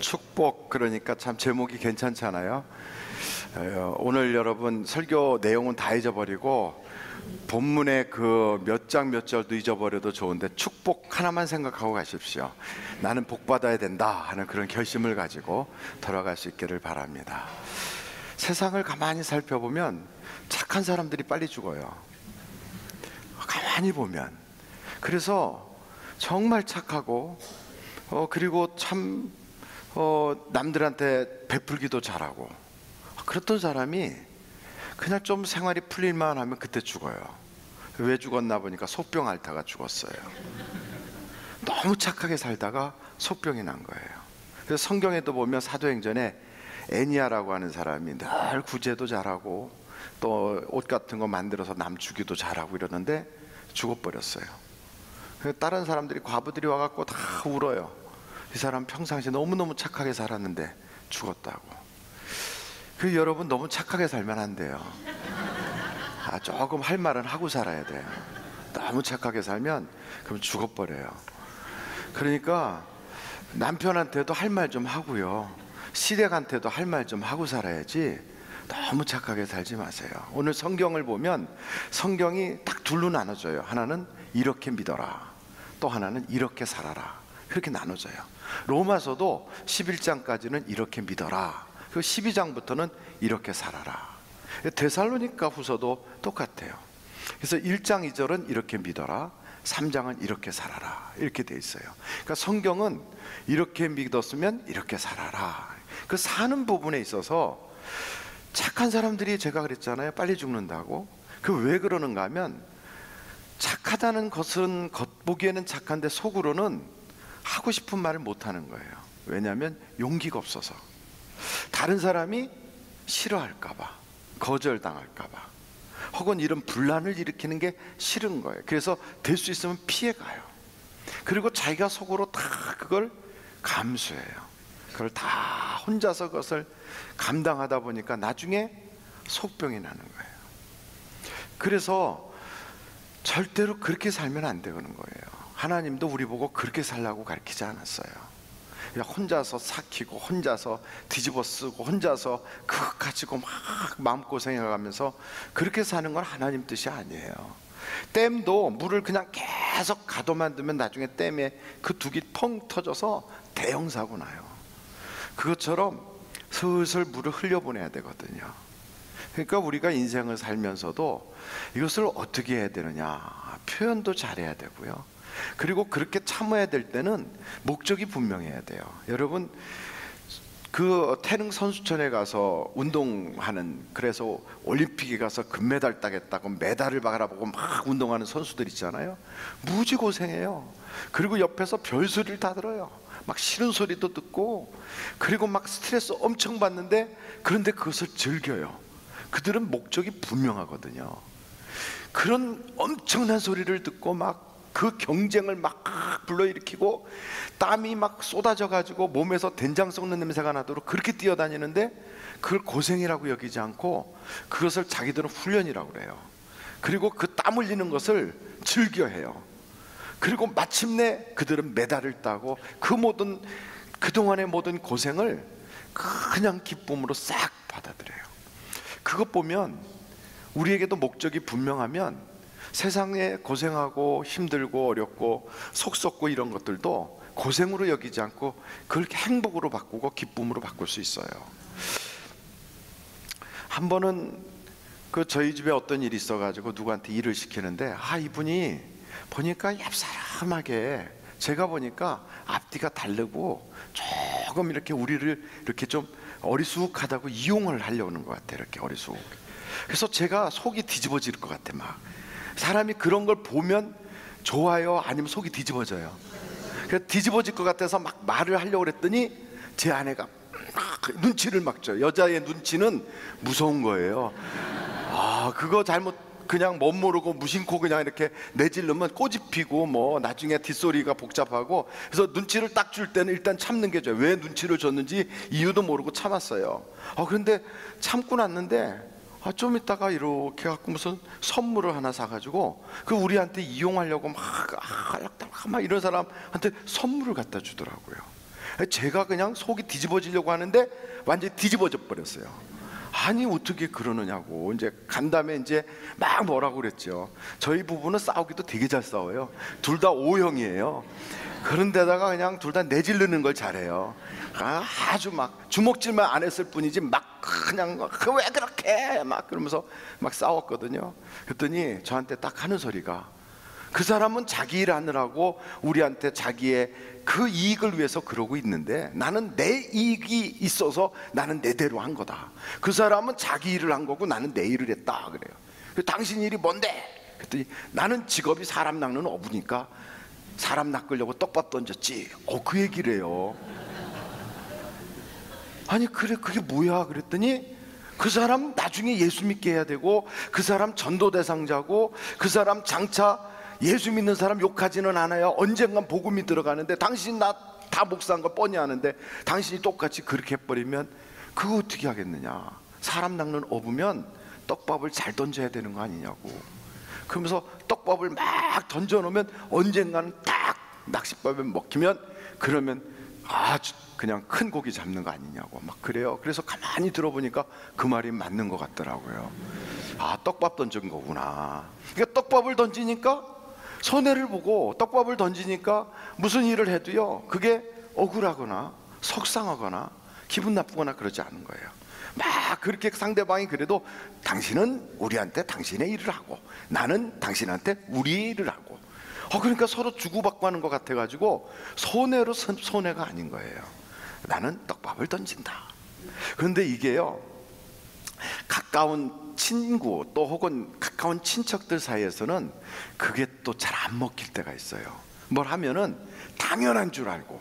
축복, 그러니까 참 제목이 괜찮잖아요. 오늘 여러분 설교 내용은 다 잊어버리고 본문의 그 몇 장 몇 절도 잊어버려도 좋은데 축복 하나만 생각하고 가십시오. 나는 복 받아야 된다 하는 그런 결심을 가지고 돌아갈 수 있기를 바랍니다. 세상을 가만히 살펴보면 착한 사람들이 빨리 죽어요. 가만히 보면. 그래서 정말 착하고 그리고 참 남들한테 베풀기도 잘하고 그랬던 사람이 그냥 좀 생활이 풀릴만 하면 그때 죽어요. 왜 죽었나 보니까 속병 앓다가 죽었어요. 너무 착하게 살다가 속병이 난 거예요. 그래서 성경에도 보면 사도행전에 애니아라고 하는 사람이 늘 구제도 잘하고 또 옷 같은 거 만들어서 남 주기도 잘하고 이러는데 죽어버렸어요. 다른 사람들이, 과부들이 와갖고 다 울어요. 이 사람 평상시에 너무너무 착하게 살았는데 죽었다고. 그 여러분 너무 착하게 살면 안 돼요. 조금 할 말은 하고 살아야 돼요. 너무 착하게 살면 그럼 죽어버려요. 그러니까 남편한테도 할 말 좀 하고요, 시댁한테도 할 말 좀 하고 살아야지 너무 착하게 살지 마세요. 오늘 성경을 보면 성경이 딱 둘로 나눠져요. 하나는 이렇게 믿어라, 또 하나는 이렇게 살아라, 그렇게 나눠져요. 로마서도 11장까지는 이렇게 믿어라, 그 12장부터는 이렇게 살아라. 데살로니가 후서도 똑같아요. 그래서 1장 2절은 이렇게 믿어라, 3장은 이렇게 살아라, 이렇게 돼 있어요. 그러니까 성경은 이렇게 믿었으면 이렇게 살아라. 그 사는 부분에 있어서 착한 사람들이, 제가 그랬잖아요, 빨리 죽는다고. 그 왜 그러는가 하면 착하다는 것은 겉보기에는 착한데 속으로는 하고 싶은 말을 못하는 거예요. 왜냐하면 용기가 없어서, 다른 사람이 싫어할까봐, 거절당할까봐, 혹은 이런 분란을 일으키는 게 싫은 거예요. 그래서 될 수 있으면 피해가요. 그리고 자기가 속으로 다 그걸 감수해요. 그걸 다 혼자서 그것을 감당하다 보니까 나중에 속병이 나는 거예요. 그래서 절대로 그렇게 살면 안 되는 거예요. 하나님도 우리 보고 그렇게 살라고 가르치지 않았어요. 그냥 혼자서 삭히고 혼자서 뒤집어 쓰고 혼자서 그거 가지고 막 마음고생해가면서 그렇게 사는 건 하나님 뜻이 아니에요. 댐도 물을 그냥 계속 가둬만 두면 나중에 댐에 그 둑이 펑 터져서 대형 사고 나요. 그것처럼 슬슬 물을 흘려보내야 되거든요. 그러니까 우리가 인생을 살면서도 이것을 어떻게 해야 되느냐, 표현도 잘해야 되고요, 그리고 그렇게 참아야 될 때는 목적이 분명해야 돼요. 여러분, 그 태릉 선수촌에 가서 운동하는, 그래서 올림픽에 가서 금메달 따겠다고 메달을 바라보고 막 운동하는 선수들 있잖아요. 무지 고생해요. 그리고 옆에서 별소리를 다 들어요. 막 싫은 소리도 듣고, 그리고 막 스트레스 엄청 받는데, 그런데 그것을 즐겨요. 그들은 목적이 분명하거든요. 그런 엄청난 소리를 듣고 막 그 경쟁을 막 불러일으키고 땀이 막 쏟아져 가지고 몸에서 된장 썩는 냄새가 나도록 그렇게 뛰어다니는데 그걸 고생이라고 여기지 않고 그것을 자기들은 훈련이라고 그래요. 그리고 그 땀 흘리는 것을 즐겨해요. 그리고 마침내 그들은 메달을 따고 그 모든, 그동안의 모든 고생을 그냥 기쁨으로 싹 받아들여요. 그것 보면 우리에게도 목적이 분명하면 세상에 고생하고 힘들고 어렵고 속 썩고 이런 것들도 고생으로 여기지 않고 그걸 행복으로 바꾸고 기쁨으로 바꿀 수 있어요. 한 번은 그 저희 집에 어떤 일이 있어가지고 누구한테 일을 시키는데, 이분이 보니까 얍사람하게, 제가 보니까 앞뒤가 다르고 조금 이렇게 우리를 이렇게 좀 어리숙하다고 이용을 하려는 것 같아요. 이렇게 어리숙. 그래서 제가 속이 뒤집어질 것 같아. 막 사람이 그런 걸 보면 좋아요, 아니면 속이 뒤집어져요. 그래서 뒤집어질 것 같아서 막 말을 하려고 그랬더니 제 아내가 막 눈치를 막 줘요. 여자의 눈치는 무서운 거예요. 그거 잘못 그냥 못 모르고 무심코 그냥 이렇게 내지르면 꼬집히고 뭐 나중에 뒷소리가 복잡하고, 그래서 눈치를 딱 줄 때는 일단 참는 게 좋아요. 왜 눈치를 줬는지 이유도 모르고 참았어요. 그런데 참고 났는데 좀 있다가 이렇게 갖고 무슨 선물을 하나 사가지고 그 우리한테 이용하려고 막 이런 사람한테 선물을 갖다 주더라고요. 제가 그냥 속이 뒤집어지려고 하는데 완전히 뒤집어져 버렸어요. 아니 어떻게 그러느냐고. 이제 간 다음에 이제 막 뭐라고 그랬죠. 저희 부부는 싸우기도 되게 잘 싸워요. 둘 다 O형이에요. 그런데다가 그냥 둘 다 내질르는 걸 잘해요. 아주 막 주먹질만 안 했을 뿐이지 막 그냥 왜 그렇게 막 그러면서 막 싸웠거든요. 그랬더니 저한테 딱 하는 소리가, 그 사람은 자기 일 하느라고 우리한테 자기의 그 이익을 위해서 그러고 있는데 나는 내 이익이 있어서 나는 내 대로 한 거다. 그 사람은 자기 일을 한 거고 나는 내 일을 했다 그래요. 당신 일이 뭔데? 그랬더니 나는 직업이 사람 낚는 어부니까 사람 낚으려고 떡밥 던졌지. 그 얘기를 해요. 아니 그래 그게 뭐야 그랬더니 그 사람 나중에 예수 믿게 해야 되고 그 사람 전도 대상자고 그 사람 장차 예수 믿는 사람 욕하지는 않아요. 언젠간 복음이 들어가는데 당신 나 다 목사한 거 뻔히 아는데 당신이 똑같이 그렇게 해버리면 그거 어떻게 하겠느냐. 사람 낚는 어부면 떡밥을 잘 던져야 되는 거 아니냐고. 그러면서 떡밥을 막 던져놓으면 언젠가는 딱 낚싯밥에 먹히면 그러면 아주 그냥 큰 고기 잡는 거 아니냐고 막 그래요. 그래서 가만히 들어보니까 그 말이 맞는 것 같더라고요. 아, 떡밥 던진 거구나. 그러니까 떡밥을 던지니까 손해를 보고 떡밥을 던지니까 무슨 일을 해도요 그게 억울하거나 속상하거나 기분 나쁘거나 그러지 않은 거예요. 막 그렇게 상대방이 그래도 당신은 우리한테 당신의 일을 하고 나는 당신한테 우리 일을 하고 그러니까 서로 주고받고 하는 것 같아가지고 손해로 손해가 아닌 거예요. 나는 떡밥을 던진다. 그런데 이게요 가까운 친구 또 혹은 가까운 친척들 사이에서는 그게 또 잘 안 먹힐 때가 있어요. 뭘 하면은 당연한 줄 알고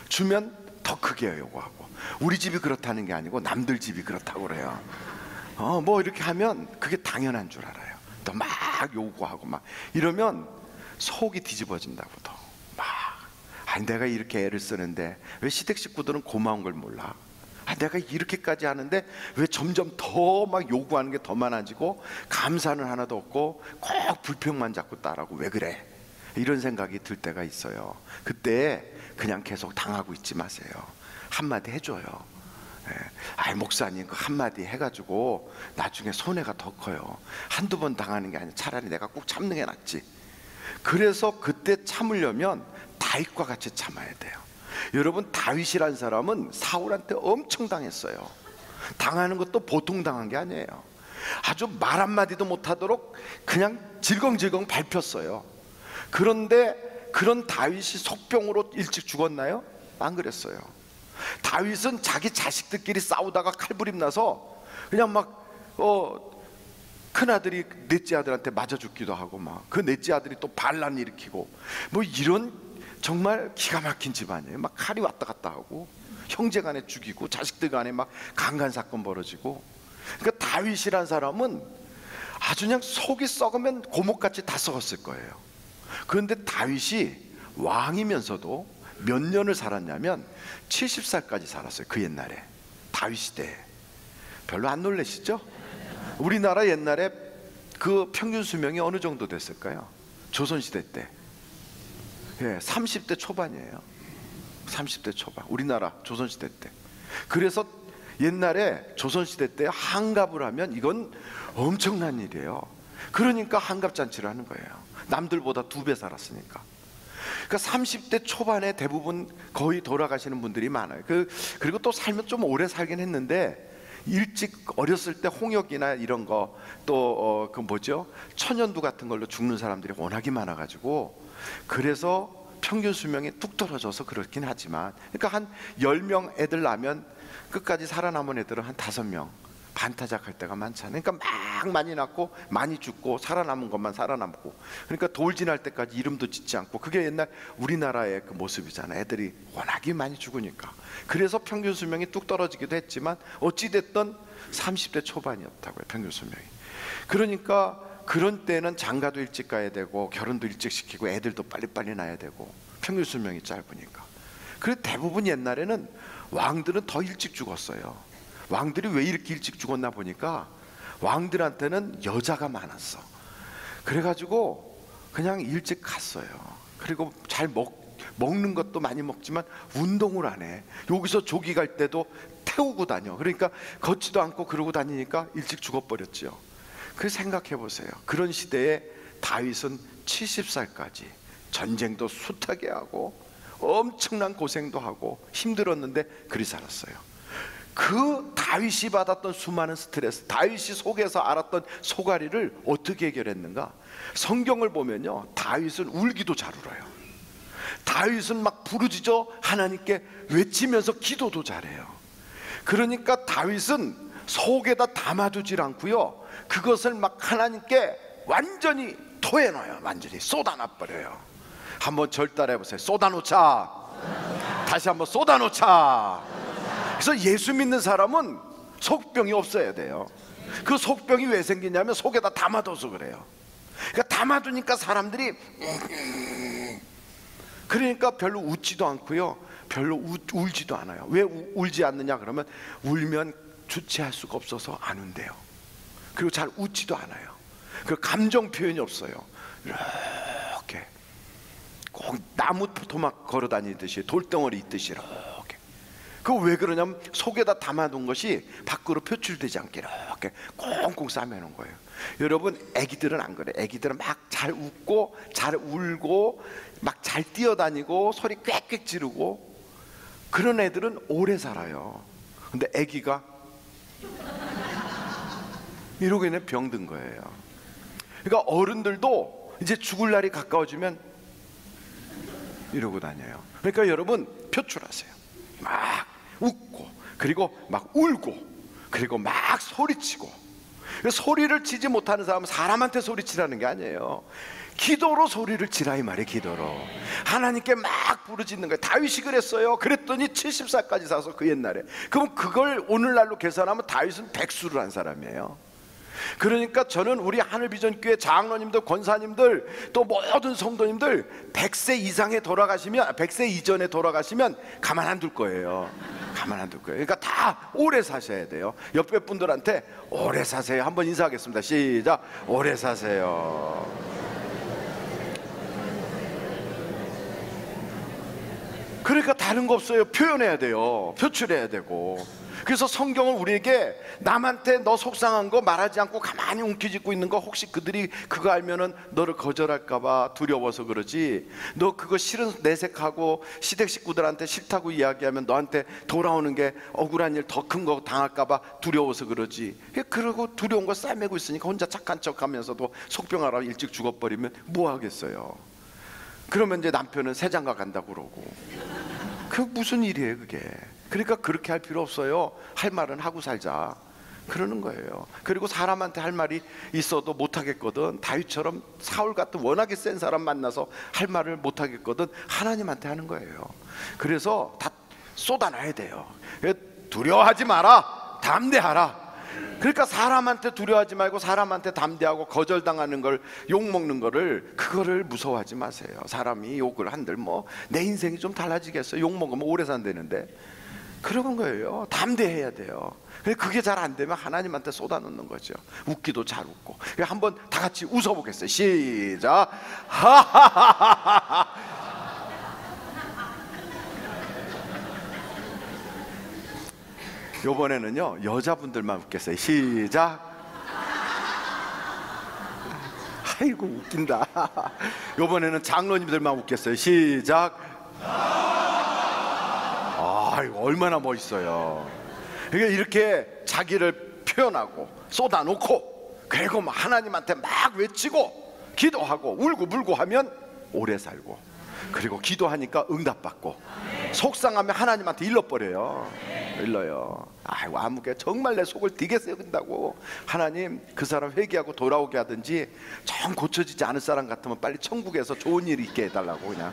주면 더 크게 요구하고 우리 집이 그렇다는 게 아니고 남들 집이 그렇다고 그래요. 뭐 이렇게 하면 그게 당연한 줄 알아요. 또 막 요구하고 막 이러면 속이 뒤집어진다고. 또 막 아니 내가 이렇게 애를 쓰는데 왜 시댁 식구들은 고마운 걸 몰라. 내가 이렇게까지 하는데 왜 점점 더 막 요구하는 게 더 많아지고 감사는 하나도 없고 꼭 불평만 자꾸 따라고 왜 그래? 이런 생각이 들 때가 있어요. 그때 그냥 계속 당하고 있지 마세요. 한마디 해줘요. 아이 목사님 그 한마디 해가지고 나중에 손해가 더 커요. 한두 번 당하는 게 아니라 차라리 내가 꼭 참는 게 낫지. 그래서 그때 참으려면 다윗과 같이 참아야 돼요. 여러분 다윗이란 사람은 사울한테 엄청 당했어요. 당하는 것도 보통 당한 게 아니에요. 아주 말 한마디도 못하도록 그냥 질겅질겅 밟혔어요. 그런데 그런 다윗이 속병으로 일찍 죽었나요? 안 그랬어요. 다윗은 자기 자식들끼리 싸우다가 칼부림 나서 그냥 막 큰아들이 넷째 아들한테 맞아 죽기도 하고 막 그 넷째 아들이 또 반란 일으키고 뭐 이런 정말 기가 막힌 집안이에요. 막 칼이 왔다 갔다 하고 형제 간에 죽이고 자식들 간에 막 강간 사건 벌어지고. 그러니까 다윗이란 사람은 아주 그냥 속이 썩으면 고목같이 다 썩었을 거예요. 그런데 다윗이 왕이면서도 몇 년을 살았냐면 70살까지 살았어요. 그 옛날에 다윗 시대에. 별로 안 놀라시죠? 우리나라 옛날에 그 평균 수명이 어느 정도 됐을까요? 조선시대 때 30대 초반이에요. 30대 초반. 우리나라 조선시대 때. 그래서 옛날에 조선시대 때 한갑을 하면 이건 엄청난 일이에요. 그러니까 한갑잔치를 하는 거예요. 남들보다 2배 살았으니까. 그러니까 30대 초반에 대부분 거의 돌아가시는 분들이 많아요. 그리고 또 살면 좀 오래 살긴 했는데 일찍 어렸을 때 홍역이나 이런 거 또 그 뭐죠? 천연두 같은 걸로 죽는 사람들이 워낙에 많아가지고 그래서 평균 수명이 뚝 떨어져서 그렇긴 하지만 그러니까 한 10명 애들 낳으면 끝까지 살아남은 애들은 한 5명 반타작할 때가 많잖아요. 그러니까 막 많이 낳고 많이 죽고 살아남은 것만 살아남고 그러니까 돌 지날 때까지 이름도 짓지 않고 그게 옛날 우리나라의 그 모습이잖아요. 애들이 워낙에 많이 죽으니까. 그래서 평균 수명이 뚝 떨어지기도 했지만 어찌됐든 30대 초반이었다고요. 평균 수명이. 그러니까 그런 때는 장가도 일찍 가야 되고 결혼도 일찍 시키고 애들도 빨리빨리 낳아야 되고 평균 수명이 짧으니까. 그래서 대부분 옛날에는 왕들은 더 일찍 죽었어요. 왕들이 왜 이렇게 일찍 죽었나 보니까 왕들한테는 여자가 많았어. 그래가지고 그냥 일찍 갔어요. 그리고 잘 먹는 것도 많이 먹지만 운동을 안 해. 여기서 조기 갈 때도 태우고 다녀. 그러니까 걷지도 않고 그러고 다니니까 일찍 죽어버렸죠. 그래서 생각해 보세요. 그런 시대에 다윗은 70살까지 전쟁도 숱하게 하고 엄청난 고생도 하고 힘들었는데 그리 살았어요. 그 다윗이 받았던 수많은 스트레스, 다윗이 속에서 알았던 소가리를 어떻게 해결했는가? 성경을 보면요, 다윗은 울기도 잘 울어요. 다윗은 막 부르짖어 하나님께 외치면서 기도도 잘해요. 그러니까 다윗은 속에다 담아두질 않고요, 그것을 막 하나님께 완전히 토해놔요. 완전히 쏟아놔버려요. 한번 절 따라해보세요. 쏟아놓자. 다시 한번 쏟아놓자. 그래서 예수 믿는 사람은 속병이 없어야 돼요. 그 속병이 왜 생기냐면 속에다 담아둬서 그래요. 그러니까 담아두니까 사람들이 그러니까 별로 웃지도 않고요, 별로 울지도 않아요. 왜 울지 않느냐 그러면 울면 주체할 수가 없어서 안 운대요. 그리고 잘 웃지도 않아요. 그 감정 표현이 없어요. 이렇게 꼭 나무 토막 걸어 다니듯이 돌덩어리 있듯이 이렇게. 그 왜 그러냐면 속에다 담아둔 것이 밖으로 표출되지 않게 이렇게 꽁꽁 싸매놓은 거예요. 여러분, 애기들은 안 그래. 애기들은 막 잘 웃고 잘 울고 막 잘 뛰어다니고 소리 꽥꽥 지르고 그런 애들은 오래 살아요. 근데 애기가 이러고 있는 병든 거예요. 그러니까 어른들도 이제 죽을 날이 가까워지면 이러고 다녀요. 그러니까 여러분, 표출하세요. 막 웃고 그리고 막 울고 그리고 막 소리치고. 소리를 치지 못하는 사람은 사람한테 소리치라는 게 아니에요. 기도로 소리를 치라 이 말이에요. 기도로 하나님께 막 부르짖는 거예요. 다윗이 그랬어요. 그랬더니 70살까지 살아서 그 옛날에. 그럼 그걸 오늘날로 계산하면 다윗은 백수를 한 사람이에요. 그러니까 저는 우리 하늘비전교회 장로님들, 권사님들, 또 모든 성도님들 100세 이상에 돌아가시면, 100세 이전에 돌아가시면 가만 안 둘 거예요. 가만 안 둘 거예요. 그러니까 다 오래 사셔야 돼요. 옆에 분들한테 오래 사세요 한번 인사하겠습니다. 시작. 오래 사세요. 그러니까 다른 거 없어요. 표현해야 돼요. 표출해야 되고. 그래서 성경은 우리에게 남한테 너 속상한 거 말하지 않고 가만히 움켜쥐고 있는 거, 혹시 그들이 그거 알면은 너를 거절할까봐 두려워서 그러지, 너 그거 싫은 내색하고 시댁 식구들한테 싫다고 이야기하면 너한테 돌아오는 게 억울한 일 더 큰 거 당할까봐 두려워서 그러지. 그러고 두려운 거 싸매고 있으니까 혼자 착한 척 하면서도 속병하라 일찍 죽어버리면 뭐 하겠어요. 그러면 이제 남편은 새장가 간다고 그러고. 그 무슨 일이에요 그게. 그러니까 그렇게 할 필요 없어요. 할 말은 하고 살자 그러는 거예요. 그리고 사람한테 할 말이 있어도 못하겠거든, 다윗처럼 사울 같은 워낙에 센 사람 만나서 할 말을 못하겠거든, 하나님한테 하는 거예요. 그래서 다 쏟아놔야 돼요. 두려워하지 마라, 담대하라. 그러니까 사람한테 두려워하지 말고 사람한테 담대하고, 거절당하는 걸, 욕먹는 거를, 그거를 무서워하지 마세요. 사람이 욕을 한들 뭐 내 인생이 좀 달라지겠어요. 욕먹으면 오래 산다는데. 그런 거예요. 담대해야 돼요. 그게 잘 안 되면 하나님한테 쏟아놓는 거죠. 웃기도 잘 웃고. 한번 다 같이 웃어보겠어요. 시작. 하하하하하. 요번에는요 여자분들만 웃겠어요. 시작. 아이고 웃긴다. 요번에는 장로님들만 웃겠어요. 시작. 아이고 얼마나 멋있어요. 그러니까 이렇게 자기를 표현하고 쏟아놓고, 그리고 막 하나님한테 막 외치고 기도하고 울고 불고 하면 오래 살고, 그리고 기도하니까 응답받고, 속상하면 하나님한테 일러버려요. 일러요. 아이고 아무개 정말 내 속을 되게 썩인다고, 하나님 그 사람 회개하고 돌아오게 하든지, 정 고쳐지지 않을 사람 같으면 빨리 천국에서 좋은 일이 있게 해달라고 그냥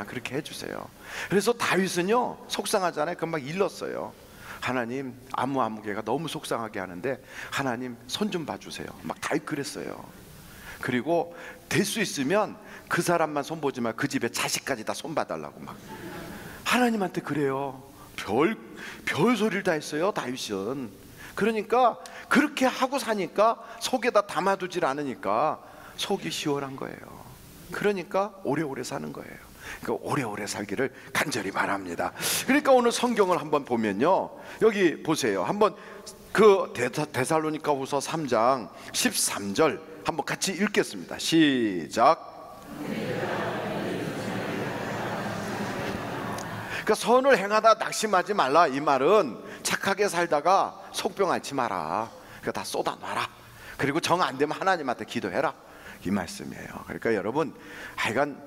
그렇게 해주세요. 그래서 다윗은요 속상하잖아요. 그럼 막 일렀어요. 하나님 아무개가 너무 속상하게 하는데 하나님 손 좀 봐주세요. 막 다윗 그랬어요. 그리고 될 수 있으면 그 사람만 손 보지 말고 그 집에 자식까지 다 손 봐달라고 막 하나님한테 그래요. 별 소리를 다 했어요 다윗은. 그러니까 그렇게 하고 사니까 속에다 담아두질 않으니까 속이 시원한 거예요. 그러니까 오래오래 사는 거예요. 그러니까 오래오래 살기를 간절히 바랍니다. 그러니까 오늘 성경을 한번 보면요, 여기 보세요. 한번 그 데살로니가후서 3장 13절 한번 같이 읽겠습니다. 시작. 그러니까 선을 행하다 낙심하지 말라, 이 말은 착하게 살다가 속병 앓지 마라. 그러니까 다 쏟아놔라. 그리고 정 안 되면 하나님한테 기도해라, 이 말씀이에요. 그러니까 여러분, 하여간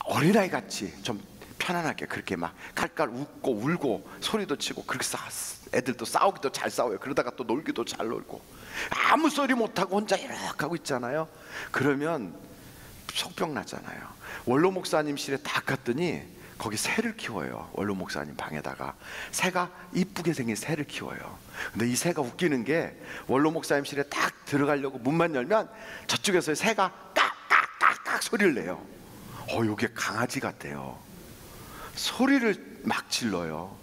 어린아이 같이 좀 편안하게 그렇게 막 깔깔 웃고 울고 소리도 치고, 그렇게 애들도 싸우기도 잘 싸워요. 그러다가 또 놀기도 잘 놀고, 아무 소리 못하고 혼자 이렇게 하고 있잖아요. 그러면 속병 나잖아요. 원로 목사님 실에 딱 갔더니 거기 새를 키워요. 원로 목사님 방에다가 새가, 이쁘게 생긴 새를 키워요. 근데 이 새가 웃기는 게, 원로 목사님 실에 딱 들어가려고 문만 열면 저쪽에서 새가 깍깍깍깍 소리를 내요. 이게 강아지 같아요. 소리를 막 질러요.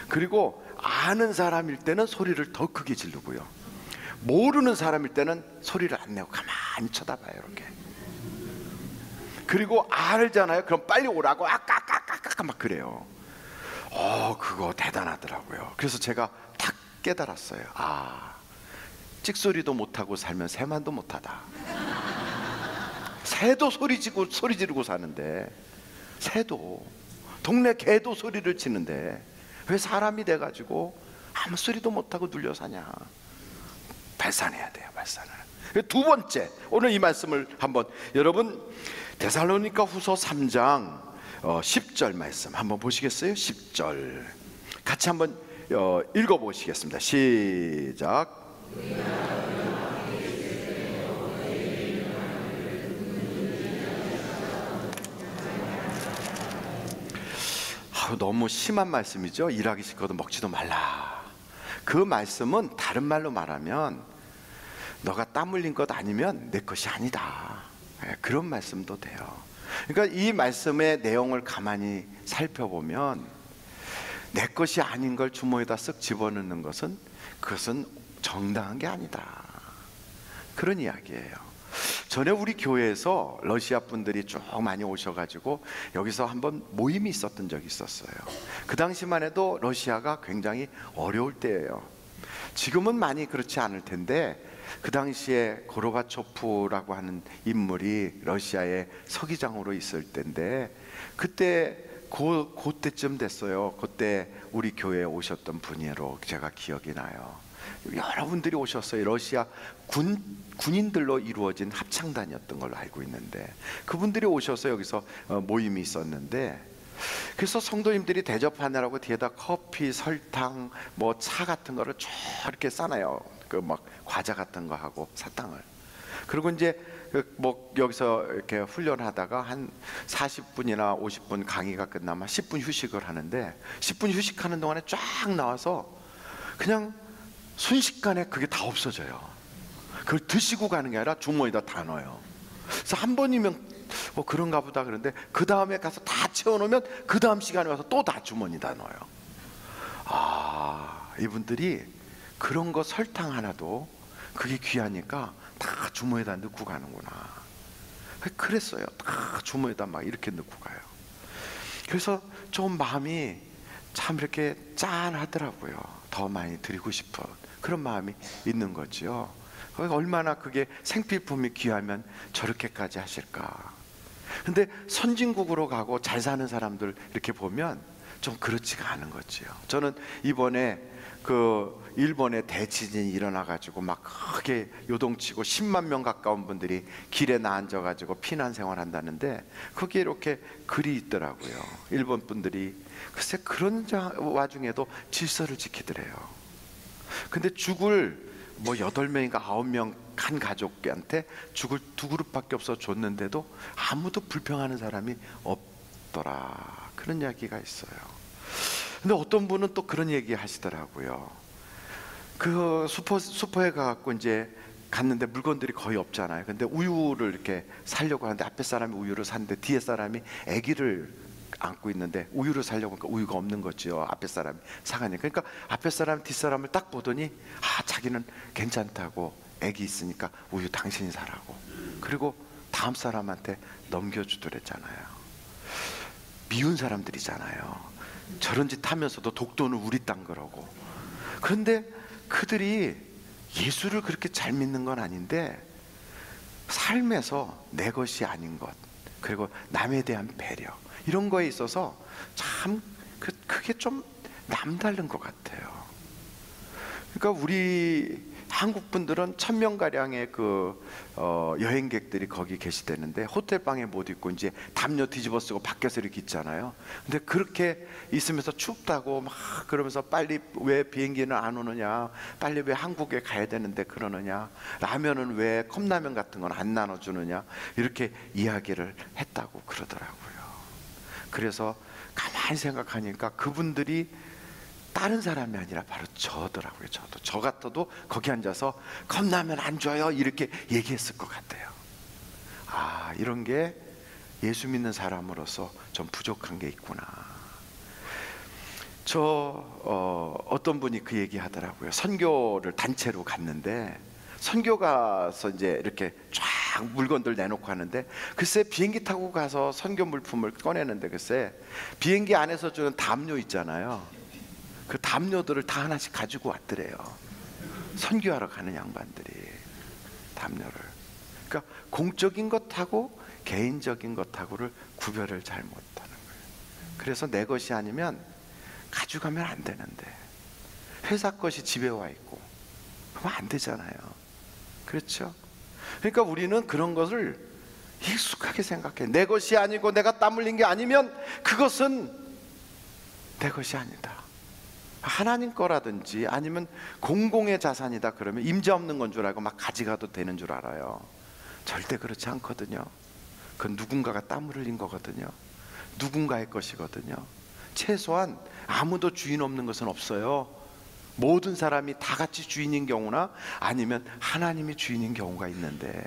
그리고 아는 사람일 때는 소리를 더 크게 지르고요, 모르는 사람일 때는 소리를 안 내고 가만히 쳐다봐요, 이렇게. 그리고 알잖아요. 그럼 빨리 오라고 아까까까까 막 그래요. 그거 대단하더라고요. 그래서 제가 딱 깨달았어요. 찍소리도 못하고 살면 새만도 못하다. 새도 소리 지르고 사는데, 새도, 동네 개도 소리를 치는데 왜 사람이 돼가지고 아무 소리도 못하고 눌려 사냐. 발산해야 돼요, 발산을. 두 번째, 오늘 이 말씀을 한번, 여러분 데살로니가후서 3장 10절 말씀 한번 보시겠어요? 10절 같이 한번 읽어보시겠습니다. 시작. 너무 심한 말씀이죠. 일하기 싫거든 먹지도 말라. 그 말씀은 다른 말로 말하면, 너가 땀 흘린 것 아니면 내 것이 아니다, 그런 말씀도 돼요. 그러니까 이 말씀의 내용을 가만히 살펴보면, 내 것이 아닌 걸 주머니에다 쓱 집어넣는 것은, 그것은 정당한 게 아니다, 그런 이야기예요. 전에 우리 교회에서 러시아 분들이 쭉 많이 오셔가지고 여기서 한번 모임이 있었던 적이 있었어요. 그 당시만 해도 러시아가 굉장히 어려울 때예요. 지금은 많이 그렇지 않을 텐데, 그 당시에 고르바초프라고 하는 인물이 러시아의 서기장으로 있을 때인데, 그때 그때쯤 됐어요. 그때 우리 교회에 오셨던 분으로 제가 기억이 나요. 여러분들이 오셨어요. 러시아 군인들로 이루어진 합창단이었던 걸로 알고 있는데, 그분들이 오셔서 여기서 모임이 있었는데, 그래서 성도님들이 대접하느라고 뒤에다 커피, 설탕, 뭐 차 같은 거를 쭉 이렇게 싸놔요. 그 막 과자 같은 거 하고 사탕을. 그리고 이제 뭐 여기서 이렇게 훈련하다가 한 40분이나 50분 강의가 끝나면 10분 휴식을 하는데, 10분 휴식하는 동안에 쫙 나와서 그냥 순식간에 그게 다 없어져요. 그걸 드시고 가는 게 아니라 주머니에다 다 넣어요. 그래서 한 번이면 뭐 그런가 보다 그런데, 그 다음에 가서 다 채워놓으면 그 다음 시간에 와서 또 다 주머니에다 넣어요. 이분들이 그런 거 설탕 하나도 그게 귀하니까 다 주머니에다 넣고 가는구나. 그랬어요. 다 주머니에다 막 이렇게 넣고 가요. 그래서 좀 마음이 참 이렇게 짠하더라고요. 더 많이 드리고 싶은 그런 마음이 있는 거지요. 얼마나 그게 생필품이 귀하면 저렇게까지 하실까. 근데 선진국으로 가고 잘 사는 사람들 이렇게 보면 좀 그렇지가 않은 거지요. 저는 이번에 그 일본에 대지진이 일어나가지고 막 크게 요동치고 10만 명 가까운 분들이 길에 나앉아가지고 피난 생활한다는데, 거기에 이렇게 글이 있더라고요. 일본 분들이 글쎄 그런 와중에도 질서를 지키더래요. 근데 죽을 뭐 8명인가 9명 한 가족한테 죽을 2그룹밖에 없어 줬는데도 아무도 불평하는 사람이 없더라, 그런 이야기가 있어요. 근데 어떤 분은 또 그런 얘기 하시더라고요. 그 슈퍼에 가갖고 이제 갔는데 물건들이 거의 없잖아요. 근데 우유를 이렇게 사려고 하는데, 앞에 사람이 우유를 샀는데 뒤에 사람이 아기를 안고 있는데 우유를 사려고 하니까 우유가 없는 거지요. 앞에 사람이 사가니까. 그러니까 앞에 사람 뒷사람을 딱 보더니 자기는 괜찮다고, 아기 있으니까 우유 당신이 사라고, 그리고 다음 사람한테 넘겨주더랬잖아요. 미운 사람들이잖아요. 저런 짓 하면서도 독도는 우리 땅 그러고. 그런데 그들이 예수를 그렇게 잘 믿는 건 아닌데 삶에서 내 것이 아닌 것, 그리고 남에 대한 배려, 이런 거에 있어서 참 그게 좀 남다른 것 같아요. 그러니까 우리 한국 분들은 1,000명가량의 여행객들이 거기 계시대는데 호텔방에 못 있고 이제 담요 뒤집어 쓰고 밖에서 이렇게 있잖아요. 근데 그렇게 있으면서 춥다고 막 그러면서 빨리 왜 비행기는 안 오느냐, 빨리 왜 한국에 가야 되는데 그러느냐, 라면은 왜 컵라면 같은 건 안 나눠주느냐, 이렇게 이야기를 했다고 그러더라고요. 그래서 가만히 생각하니까 그분들이 다른 사람이 아니라 바로 저더라고요. 저 같아도 거기 앉아서 컵라면 안 줘요 이렇게 얘기했을 것 같아요. 아, 이런 게 예수 믿는 사람으로서 좀 부족한 게 있구나. 어떤 분이 그 얘기 하더라고요. 선교를 단체로 갔는데 선교 가서 이제 이렇게 쫙 물건들 내놓고 하는데, 글쎄 비행기 타고 가서 선교 물품을 꺼내는데 글쎄 비행기 안에서 주는 담요 있잖아요. 그 담요들을 다 하나씩 가지고 왔더래요. 선교하러 가는 양반들이 담요를. 그러니까 공적인 것하고 개인적인 것하고를 구별을 잘 못하는 거예요. 그래서 내 것이 아니면 가져가면 안 되는데 회사 것이 집에 와 있고 그러면 안 되잖아요. 그렇죠? 그러니까 우리는 그런 것을 익숙하게 생각해. 내 것이 아니고 내가 땀 흘린 게 아니면 그것은 내 것이 아니다. 하나님 거라든지 아니면 공공의 자산이다 그러면 임자 없는 건 줄 알고 막 가져가도 되는 줄 알아요. 절대 그렇지 않거든요. 그건 누군가가 땀을 흘린 거거든요. 누군가의 것이거든요. 최소한 아무도 주인 없는 것은 없어요. 모든 사람이 다 같이 주인인 경우나 아니면 하나님이 주인인 경우가 있는데,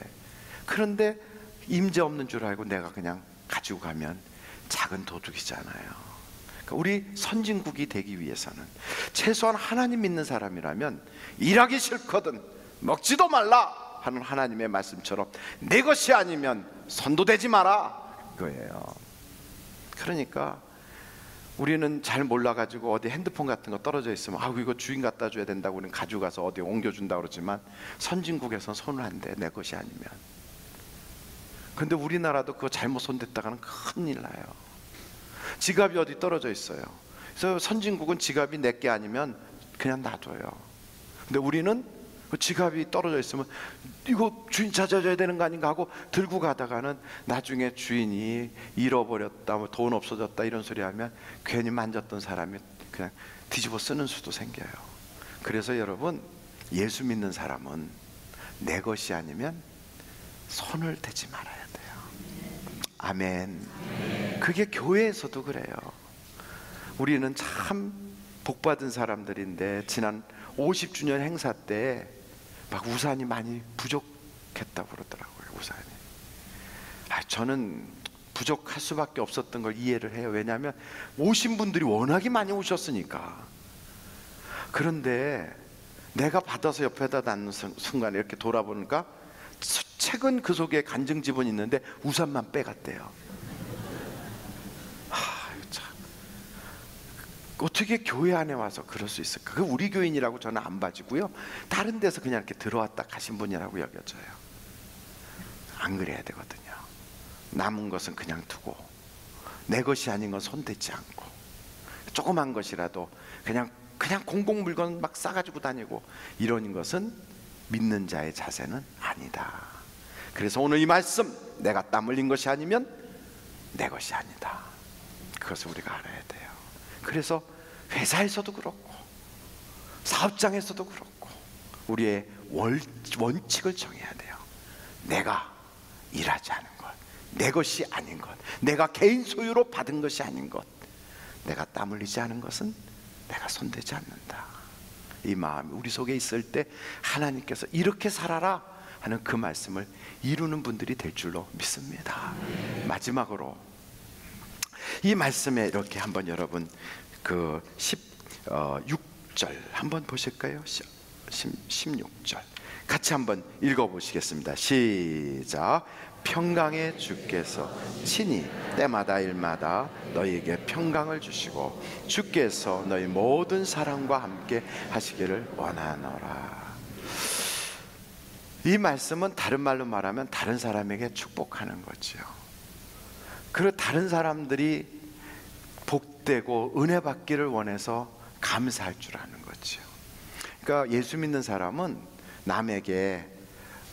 그런데 임자 없는 줄 알고 내가 그냥 가지고 가면 작은 도둑이잖아요. 우리 선진국이 되기 위해서는 최소한 하나님 믿는 사람이라면 일하기 싫거든 먹지도 말라 하는 하나님의 말씀처럼 내 것이 아니면 선도되지 마라 그거예요. 그러니까 우리는 잘 몰라가지고 어디 핸드폰 같은 거 떨어져 있으면 아우 이거 주인 갖다 줘야 된다고 우리는 가지고 가서 어디 옮겨준다고 그러지만 선진국에서는 손을 안 대, 내 것이 아니면. 근데 우리나라도 그거 잘못 손댔다가는 큰일 나요. 지갑이 어디 떨어져 있어요. 그래서 선진국은 지갑이 내게 아니면 그냥 놔둬요. 근데 우리는 그 지갑이 떨어져 있으면 이거 주인 찾아줘야 되는 거 아닌가 하고 들고 가다가는 나중에 주인이 잃어버렸다, 뭐 돈 없어졌다 이런 소리 하면 괜히 만졌던 사람이 그냥 뒤집어 쓰는 수도 생겨요. 그래서 여러분, 예수 믿는 사람은 내 것이 아니면 손을 대지 말아야 돼요. 아멘. 그게 교회에서도 그래요. 우리는 참 복받은 사람들인데 지난 50주년 행사 때 막 우산이 많이 부족했다고 그러더라고요. 우산이. 저는 부족할 수밖에 없었던 걸 이해를 해요. 왜냐하면 오신 분들이 워낙에 많이 오셨으니까. 그런데 내가 받아서 옆에다 놨는 순간에 이렇게 돌아보니까 책은 그 속에 간증 지분이 있는데 우산만 빼갔대요. 어떻게 교회 안에 와서 그럴 수 있을까? 그 우리 교인이라고 저는 안 봐지고요, 다른 데서 그냥 이렇게 들어왔다 가신 분이라고 여겨져요. 안 그래야 되거든요. 남은 것은 그냥 두고 내 것이 아닌 건 손대지 않고, 조그만 것이라도 그냥 공공 물건 막 싸가지고 다니고 이런 것은 믿는 자의 자세는 아니다. 그래서 오늘 이 말씀, 내가 땀 흘린 것이 아니면 내 것이 아니다, 그것을 우리가 알아야 돼요. 그래서 회사에서도 그렇고 사업장에서도 그렇고 우리의 원칙을 정해야 돼요. 내가 일하지 않은 것, 내 것이 아닌 것, 내가 개인 소유로 받은 것이 아닌 것, 내가 땀 흘리지 않은 것은 내가 손대지 않는다. 이 마음이 우리 속에 있을 때 하나님께서 이렇게 살아라 하는 그 말씀을 이루는 분들이 될 줄로 믿습니다. 마지막으로 이 말씀에 이렇게 한번 여러분 그 16절 한번 보실까요? 16절 같이 한번 읽어보시겠습니다. 시작. 평강의 주께서 친히 때마다 일마다 너희에게 평강을 주시고 주께서 너희 모든 사람과 함께 하시기를 원하노라. 이 말씀은 다른 말로 말하면 다른 사람에게 축복하는 거죠. 그리고 다른 사람들이 복되고 은혜 받기를 원해서 감사할 줄 아는 거죠. 그러니까 예수 믿는 사람은 남에게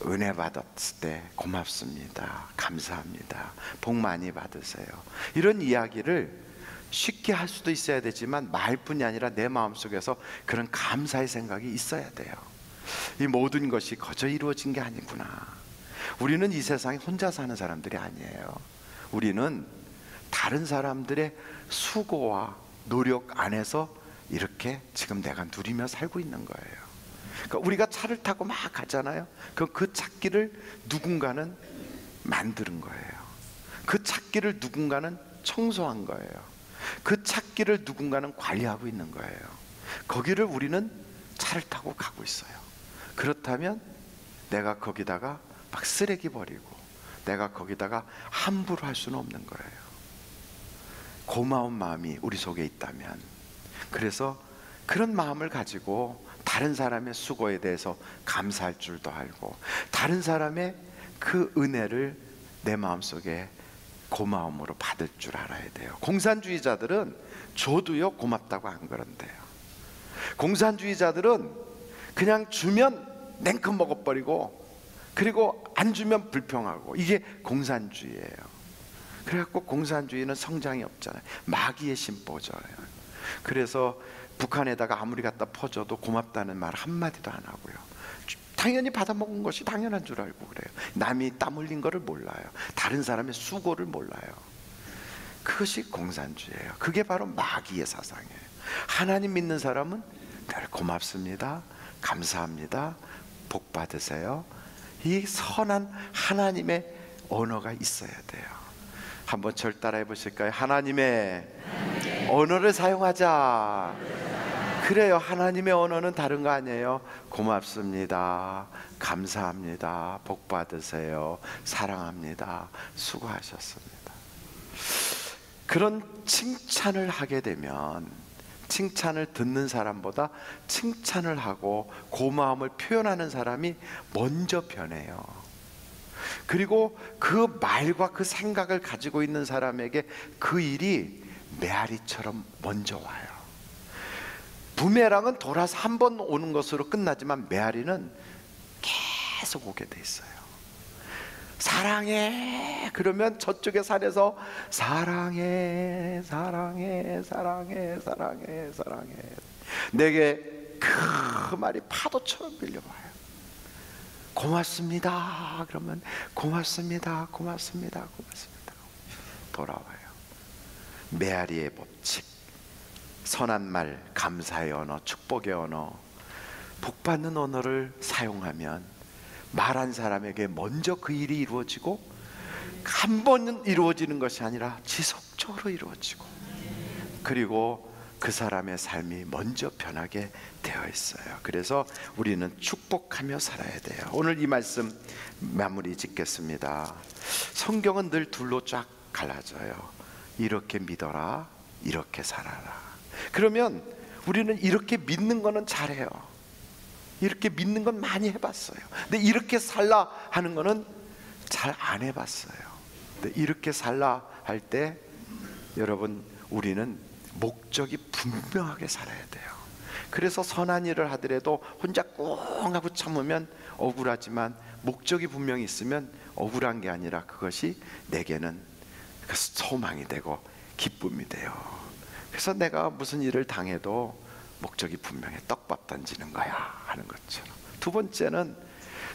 은혜 받았을 때 고맙습니다, 감사합니다, 복 많이 받으세요, 이런 이야기를 쉽게 할 수도 있어야 되지만 말뿐이 아니라 내 마음속에서 그런 감사의 생각이 있어야 돼요. 이 모든 것이 거저 이루어진 게 아니구나. 우리는 이 세상에 혼자 사는 사람들이 아니에요. 우리는 다른 사람들의 수고와 노력 안에서 이렇게 지금 내가 누리며 살고 있는 거예요. 그러니까 우리가 차를 타고 막 가잖아요. 그 찾기를 누군가는 만드는 거예요. 그 찾기를 누군가는 청소한 거예요. 그 찾기를 누군가는 관리하고 있는 거예요. 거기를 우리는 차를 타고 가고 있어요. 그렇다면 내가 거기다가 막 쓰레기 버리고 내가 거기다가 함부로 할 수는 없는 거예요. 고마운 마음이 우리 속에 있다면, 그래서 그런 마음을 가지고 다른 사람의 수고에 대해서 감사할 줄도 알고 다른 사람의 그 은혜를 내 마음속에 고마움으로 받을 줄 알아야 돼요. 공산주의자들은 줘도요 고맙다고 안 그런대요. 공산주의자들은 그냥 주면 냉큼 먹어버리고 그리고 안 주면 불평하고, 이게 공산주의예요. 그래갖고 공산주의는 성장이 없잖아요. 마귀의 심보죠요. 그래서 북한에다가 아무리 갖다 퍼줘도 고맙다는 말 한마디도 안 하고요. 당연히 받아먹은 것이 당연한 줄 알고 그래요. 남이 땀 흘린 거를 몰라요. 다른 사람의 수고를 몰라요. 그것이 공산주의예요. 그게 바로 마귀의 사상이에요. 하나님 믿는 사람은 늘 고맙습니다, 감사합니다, 복 받으세요, 이 선한 하나님의 언어가 있어야 돼요. 한번 절 따라해 보실까요? 하나님의 언어를 사용하자. 그래요. 하나님의 언어는 다른 거 아니에요. 고맙습니다, 감사합니다, 복 받으세요, 사랑합니다, 수고하셨습니다. 그런 칭찬을 하게 되면 칭찬을 듣는 사람보다 칭찬을 하고 고마움을 표현하는 사람이 먼저 변해요. 그리고 그 말과 그 생각을 가지고 있는 사람에게 그 일이 메아리처럼 먼저 와요. 부메랑은 돌아서 한 번 오는 것으로 끝나지만 메아리는 계속 오게 돼 있어요. 사랑해 그러면 저쪽의 산에서 사랑해 사랑해 사랑해 사랑해 사랑해, 내게 그 말이 파도처럼 밀려와요. 고맙습니다 그러면 고맙습니다 고맙습니다 고맙습니다 돌아와요. 메아리의 법칙, 선한 말, 감사의 언어, 축복의 언어, 복받는 언어를 사용하면 말한 사람에게 먼저 그 일이 이루어지고 한 번은 이루어지는 것이 아니라 지속적으로 이루어지고, 그리고 그 사람의 삶이 먼저 변하게 되어 있어요. 그래서 우리는 축복하며 살아야 돼요. 오늘 이 말씀 마무리 짓겠습니다. 성경은 늘 둘로 쫙 갈라져요. 이렇게 믿어라, 이렇게 살아라. 그러면 우리는 이렇게 믿는 거는 잘해요. 이렇게 믿는 건 많이 해봤어요. 근데 이렇게 살라 하는 거는 잘 안 해봤어요. 근데 이렇게 살라 할 때 여러분, 우리는 목적이 분명하게 살아야 돼요. 그래서 선한 일을 하더라도 혼자 꽁 하고 참으면 억울하지만 목적이 분명히 있으면 억울한 게 아니라 그것이 내게는 소망이 되고 기쁨이 돼요. 그래서 내가 무슨 일을 당해도 목적이 분명해. 떡밥 던지는 거야 하는 것처럼. 두 번째는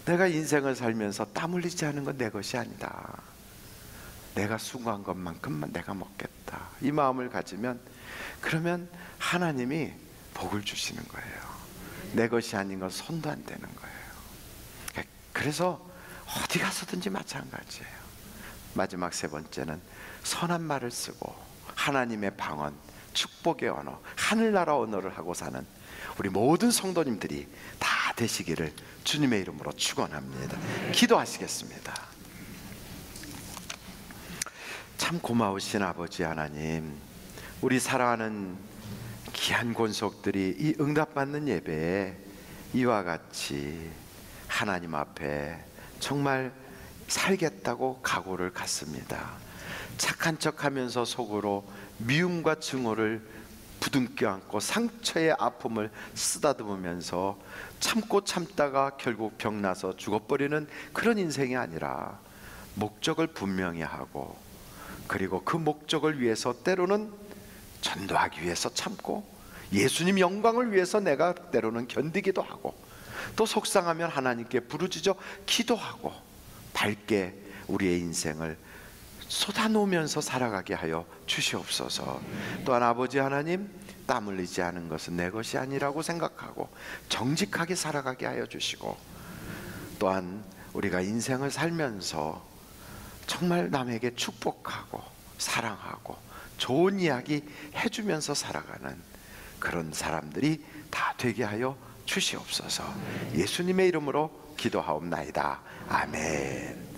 내가 인생을 살면서 땀 흘리지 않은 건 내 것이 아니다. 내가 수고한 것만큼만 내가 먹겠다. 이 마음을 가지면, 그러면 하나님이 복을 주시는 거예요. 내 것이 아닌 건 손도 안 대는 거예요. 그래서 어디 가서든지 마찬가지예요. 마지막 세 번째는 선한 말을 쓰고 하나님의 방언, 축복의 언어, 하늘나라 언어를 하고 사는 우리 모든 성도님들이 다 되시기를 주님의 이름으로 축원합니다. 기도하시겠습니다. 참 고마우신 아버지 하나님, 우리 사랑하는 귀한 권속들이 이 응답받는 예배에 이와 같이 하나님 앞에 정말 살겠다고 각오를 갖습니다. 착한 척하면서 속으로 미움과 증오를 부둥켜 안고 상처의 아픔을 쓰다듬으면서 참고 참다가 결국 병나서 죽어버리는 그런 인생이 아니라 목적을 분명히 하고, 그리고 그 목적을 위해서 때로는 전도하기 위해서 참고, 예수님 영광을 위해서 내가 때로는 견디기도 하고, 또 속상하면 하나님께 부르짖어 기도하고 밝게 우리의 인생을 쏟아놓으면서 살아가게 하여 주시옵소서. 또한 아버지 하나님, 땀 흘리지 않은 것은 내 것이 아니라고 생각하고 정직하게 살아가게 하여 주시고, 또한 우리가 인생을 살면서 정말 남에게 축복하고 사랑하고 좋은 이야기 해주면서 살아가는 그런 사람들이 다 되게 하여 주시옵소서. 예수님의 이름으로 기도하옵나이다. 아멘.